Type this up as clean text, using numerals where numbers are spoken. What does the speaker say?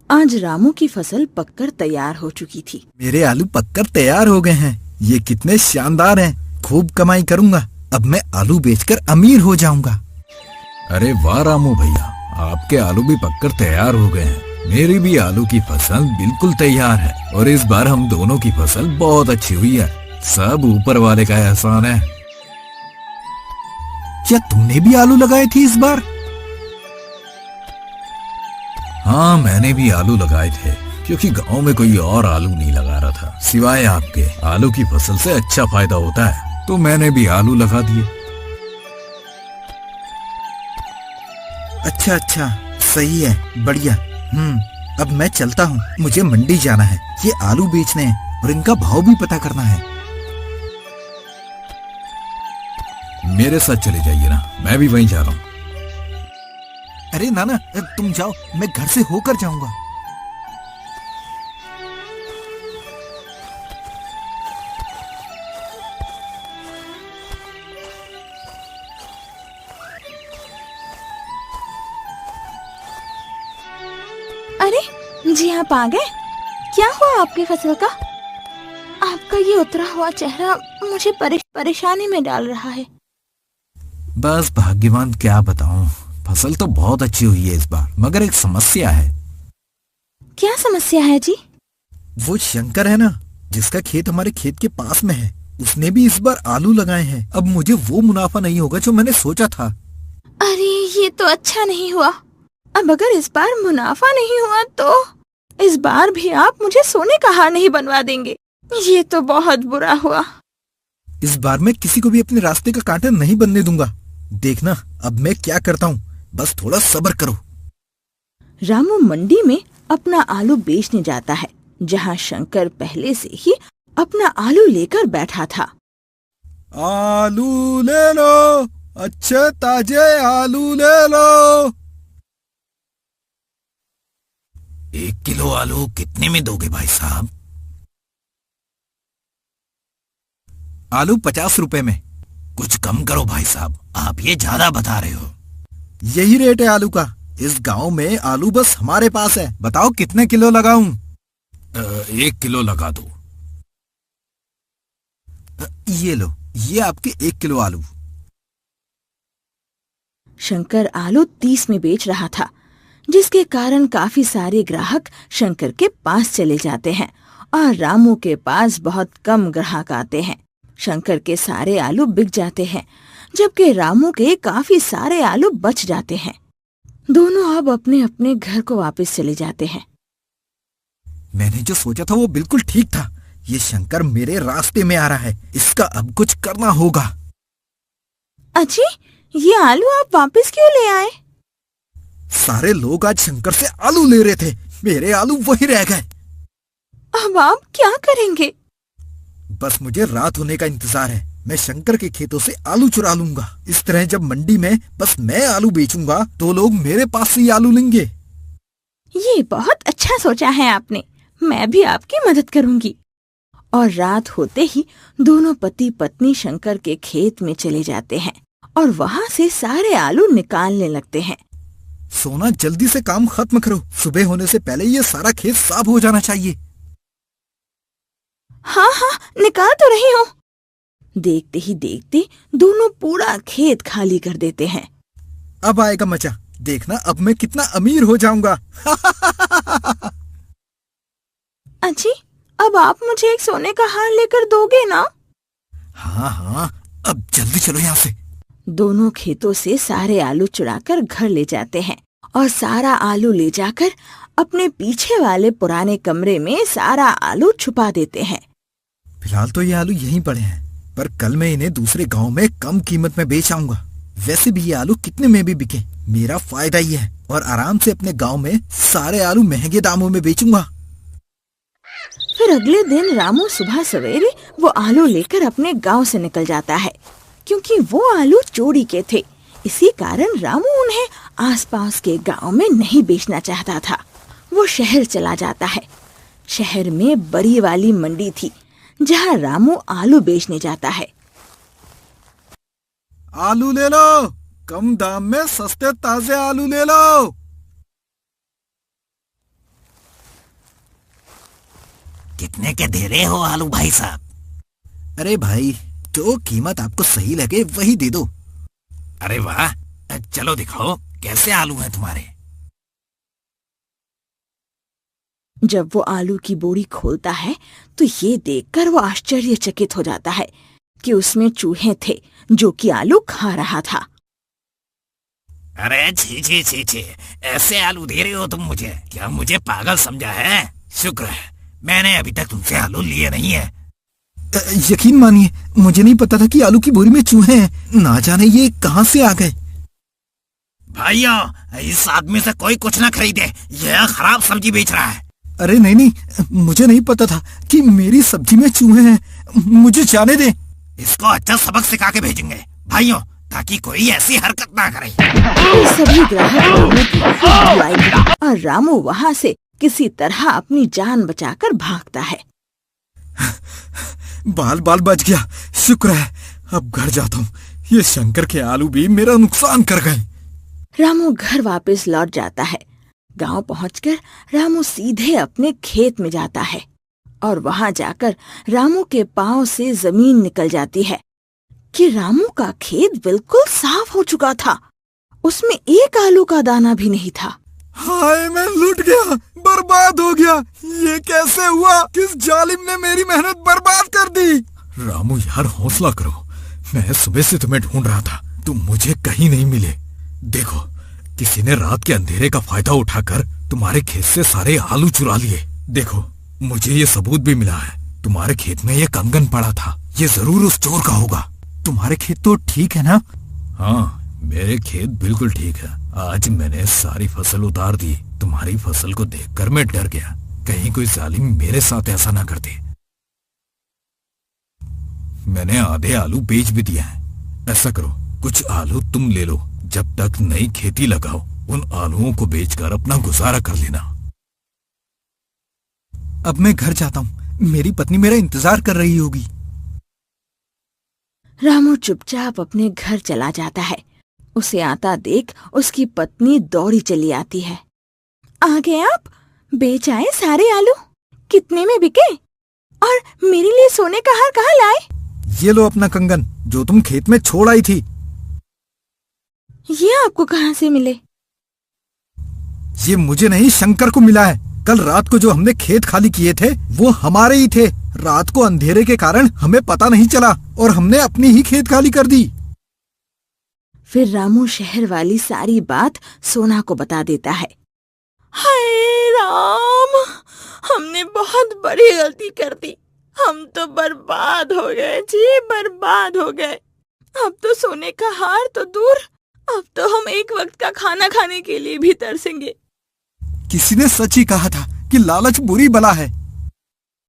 आज रामू की फसल पककर तैयार हो चुकी थी। मेरे आलू पककर तैयार हो गए हैं। ये कितने शानदार हैं। खूब कमाई करूंगा। अब मैं आलू बेचकर अमीर हो जाऊंगा। अरे वाह रामू भैया, आपके आलू भी पककर तैयार हो गए हैं। मेरी भी आलू की फसल बिल्कुल तैयार है और इस बार हम दोनों की फसल बहुत अच्छी हुई है। सब ऊपर वाले का एहसान है। क्या तुमने भी आलू लगाए थे इस बार? हाँ, मैंने भी आलू लगाए थे, क्योंकि गांव में कोई और आलू नहीं लगा रहा था सिवाय आपके। आलू की फसल से अच्छा फायदा होता है, तो मैंने भी आलू लगा दिए। अच्छा अच्छा, सही है, बढ़िया। अब मैं चलता हूँ। मुझे मंडी जाना है, ये आलू बेचने हैं और इनका भाव भी पता करना है। मेरे साथ चले जाइए ना, मैं भी वहीं जा रहा हूँ। अरे नाना, तुम जाओ, मैं घर से होकर जाऊंगा। अरे जी, आप आ गए। क्या हुआ आपकी फसल का? आपका ये उतरा हुआ चेहरा मुझे परेशानी में डाल रहा है। बस भाग्यवान, क्या बताऊं, फसल तो बहुत अच्छी हुई है इस बार, मगर एक समस्या है। क्या समस्या है जी? वो शंकर है ना, जिसका खेत हमारे खेत के पास में है, उसने भी इस बार आलू लगाए हैं। अब मुझे वो मुनाफा नहीं होगा जो मैंने सोचा था। अरे ये तो अच्छा नहीं हुआ। अब अगर इस बार मुनाफा नहीं हुआ तो इस बार भी आप मुझे सोने का हार नहीं बनवा देंगे। ये तो बहुत बुरा हुआ। इस बार मैं किसी को भी अपने रास्ते का कांटा नहीं बनने दूंगा। देखना अब मैं क्या करता हूँ, बस थोड़ा सब्र करो। रामू मंडी में अपना आलू बेचने जाता है, जहाँ शंकर पहले से ही अपना आलू लेकर बैठा था। आलू ले लो, अच्छे ताजे आलू ले लो। 1 किलो आलू कितने में दोगे भाई साहब? आलू 50 रुपए में। कुछ कम करो भाई साहब, आप ये ज्यादा बता रहे हो। यही रेट है आलू का। इस गांव में आलू बस हमारे पास है। बताओ कितने किलो लगाऊं? 1 किलो लगा दो। ये लो, ये आपके 1 किलो आलू। शंकर आलू 30 में बेच रहा था, जिसके कारण काफी सारे ग्राहक शंकर के पास चले जाते हैं और रामू के पास बहुत कम ग्राहक आते हैं। शंकर के सारे आलू बिक जाते हैं, जबकि रामू के काफी सारे आलू बच जाते हैं। दोनों अब अपने अपने घर को वापस चले जाते हैं। मैंने जो सोचा था वो बिल्कुल ठीक था। ये शंकर मेरे रास्ते में आ रहा है, इसका अब कुछ करना होगा। अजी, ये आलू आप वापस क्यों ले आए? सारे लोग आज शंकर से आलू ले रहे थे, मेरे आलू वहीं रह गए। अब आप क्या करेंगे? बस मुझे रात होने का इंतजार है। मैं शंकर के खेतों से आलू चुरा लूंगा। इस तरह जब मंडी में बस मैं आलू बेचूंगा तो लोग मेरे पास से ही आलू लेंगे। ये बहुत अच्छा सोचा है आपने। मैं भी आपकी मदद करूंगी। और रात होते ही दोनों पति पत्नी शंकर के खेत में चले जाते हैं और वहाँ से सारे आलू निकालने लगते हैं। सोना, जल्दी से काम खत्म करो। सुबह होने से पहले ये सारा खेत साफ हो जाना चाहिए। हाँ हाँ, निकाल तो रही हूँ। देखते ही देखते दोनों पूरा खेत खाली कर देते हैं। अब आएगा मजा, देखना अब मैं कितना अमीर हो जाऊंगा। अजी, अब आप मुझे एक सोने का हार लेकर दोगे ना? हाँ हाँ, अब जल्दी चलो यहाँ से। दोनों खेतों से सारे आलू चुराकर घर ले जाते हैं और सारा आलू ले जाकर अपने पीछे वाले पुराने कमरे में सारा आलू छुपा देते हैं। फिलहाल तो ये आलू यहीं पड़े हैं, पर कल मैं इन्हें दूसरे गांव में कम कीमत में बेच आऊंगा। वैसे भी ये आलू कितने में भी बिके, मेरा फायदा ही है और आराम से अपने गांव में सारे आलू महंगे दामों में बेचूंगा। फिर अगले दिन रामू सुबह सवेरे वो आलू लेकर अपने गांव से निकल जाता है, क्योंकि वो आलू चोरी के थे। इसी कारण रामू उन्हें आसपास के गांव में नहीं बेचना चाहता था। वो शहर चला जाता है। शहर में बड़ी वाली मंडी थी, जहां रामू आलू बेचने जाता है। आलू ले लो, कम दाम में सस्ते ताजे आलू ले लो। कितने के दे रहे हो आलू भाई साहब? अरे भाई, जो कीमत आपको सही लगे वही दे दो। अरे वाह, चलो दिखाओ कैसे आलू हैं तुम्हारे। जब वो आलू की बोरी खोलता है तो ये देखकर वो आश्चर्यचकित हो जाता है कि उसमें चूहे थे जो कि आलू खा रहा था। अरे छी छी छी छी, ऐसे आलू दे रहे हो तुम मुझे? क्या मुझे पागल समझा है? शुक्र है मैंने अभी तक तुमसे आलू लिए नहीं है। यकीन मानिए, मुझे नहीं पता था कि आलू की बोरी में चूहे हैं। ना जाने ये कहां से आ गए। भाइयों, इस आदमी से कोई कुछ ना खरीदे, यह खराब सब्जी बेच रहा है। अरे नहीं नहीं, मुझे नहीं पता था कि मेरी सब्जी में चूहे हैं। मुझे जाने दे। इसको अच्छा सबक सिखा के भेजेंगे भाइयों, ताकि कोई ऐसी हरकत ना करे। सभी ग्राहक रामू की खूब बुराई करते और रामू वहाँ से किसी तरह अपनी जान बचाकर भागता है। बाल बाल बच गया, शुक्र है। अब घर जाता हूँ। ये शंकर के आलू भी मेरा नुकसान कर गए। रामू घर वापस लौट जाता है। गांव पहुंचकर रामू सीधे अपने खेत में जाता है और वहां जाकर रामू के पांव से जमीन निकल जाती है कि रामू का खेत बिल्कुल साफ हो चुका था। उसमें एक आलू का दाना भी नहीं था। हाय, मैं लुट गया, बर्बाद हो गया। ये कैसे हुआ? किस जालिम ने मेरी मेहनत बर्बाद कर दी? रामू यार, हौसला करो। मैं सुबह से तुम्हें ढूंढ रहा था, तुम मुझे कहीं नहीं मिले। देखो, किसी ने रात के अंधेरे का फायदा उठाकर तुम्हारे खेत से सारे आलू चुरा लिए। देखो, मुझे ये सबूत भी मिला है। तुम्हारे खेत में ये कंगन पड़ा था। ये जरूर उस चोर का होगा। तुम्हारे खेत तो ठीक है ना? हाँ, मेरे खेत बिल्कुल ठीक है। आज मैंने सारी फसल उतार दी। तुम्हारी फसल को देखकर मैं डर गया, कहीं कोई जालिम मेरे साथ ऐसा ना कर दे। मैंने आधे आलू बेच भी दिया है। ऐसा करो, कुछ आलू तुम ले लो। जब तक नई खेती लगाओ, उन आलूओं को बेचकर अपना गुजारा कर लेना। अब मैं घर जाता हूँ। मेरी पत्नी मेरा इंतजार कर रही होगी। रामू चुपचाप अपने घर चला जाता है। उसे आता देख उसकी पत्नी दौड़ी चली आती है। आ गए आप? बेच आए सारे आलू? कितने में बिके? और मेरे लिए सोने का हार कहाँ लाए? ये लो अपना कंगन, जो तुम खेत में छोड़ आई थी। ये आपको कहाँ से मिले? ये मुझे नहीं, शंकर को मिला है। कल रात को जो हमने खेत खाली किए थे वो हमारे ही थे। रात को अंधेरे के कारण हमें पता नहीं चला और हमने अपनी ही खेत खाली कर दी। फिर रामू शहर वाली सारी बात सोना को बता देता है। हाय राम, हमने बहुत बड़ी गलती कर दी। हम तो बर्बाद हो गए जी, बर्बाद हो गए। अब तो सोने का हार तो दूर, अब तो हम एक वक्त का खाना खाने के लिए भी तरसेंगे। किसी ने सच ही कहा था कि लालच बुरी बला है।